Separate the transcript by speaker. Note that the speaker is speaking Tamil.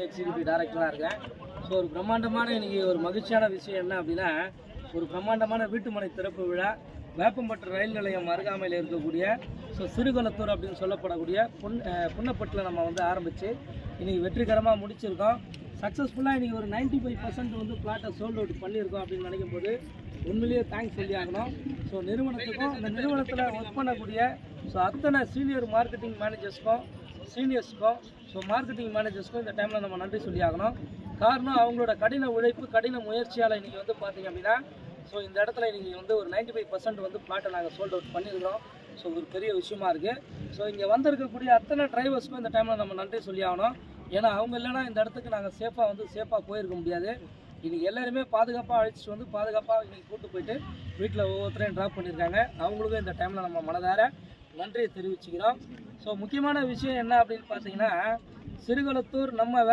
Speaker 1: எக்ஸிக்யூட்டிவ் டைரக்டராக இருக்கேன். ஸோ ஒரு பிரம்மாண்டமான இன்றைக்கி ஒரு மகிழ்ச்சியான விஷயம் என்ன அப்படின்னா, ஒரு பிரம்மாண்டமான வீட்டுமனை திறப்பு விழா வேப்பம்பட்டு ரயில் நிலையம் அருகாமையில் இருக்கக்கூடிய சிறுகுளத்தூர் அப்படின்னு சொல்லப்படக்கூடிய புன்னப்பட்டில் நம்ம ஆரம்பித்து இன்றைக்கி வெற்றிகரமாக முடிச்சிருக்கோம். சக்ஸஸ்ஃபுல்லாக இன்றைக்கி ஒரு 95% பிளாட்டை சோல்ட் அவுட் பண்ணியிருக்கோம் அப்படின்னு நினைக்கும் போது உண்மையிலேயே தேங்க்ஸ் சொல்லி ஆகணும். ஸோ நிறுவனத்துக்கும் இந்த நிறுவனத்தில் ஒர்க் பண்ணக்கூடிய அத்தனை சீனியர் மார்க்கெட்டிங் மேனேஜர்ஸ்க்கும் சீனியர்ஸ்க்கும் மார்க்கெட்டிங் மேனேஜர்ஸ்க்கும் இந்த டைமில் நம்ம நன்றி சொல்லி ஆகணும். காரணம் அவங்களோட கடின உழைப்பு கடின முயற்சியால் இன்றைக்கி பார்த்திங்க அப்படின்னா இந்த இடத்துல இன்றைக்கி ஒரு 95% பிளாட்டை நாங்கள் சோல்ட் அவுட் பண்ணியிருக்கிறோம். ஒரு பெரிய விஷயமா இருக்குது. இங்கே வந்திருக்கக்கூடிய அத்தனை டிரைவர்ஸ்க்கும் இந்த டைமில் நம்ம நன்றி சொல்லி ஆகணும். ஏன்னா அவங்க இல்லைனா இந்த இடத்துக்கு நாங்கள் சேஃபாக போயிருக்க முடியாது. இன்றைக்கி எல்லாருமே பாதுகாப்பாக அழைச்சிட்டு பாதுகாப்பாக இன்றைக்கி கூப்பிட்டு போயிட்டு வீட்டில் ஒவ்வொருத்தரையும் ட்ராப் பண்ணியிருக்காங்க. அவங்களுக்கும் இந்த டைமில் நம்ம மனதார நன்றியை தெரிவிச்சுக்கிறோம். முக்கியமான விஷயம் என்ன அப்படின்னு பார்த்தீங்கன்னா, சிறுகுளத்தூர் நம்ம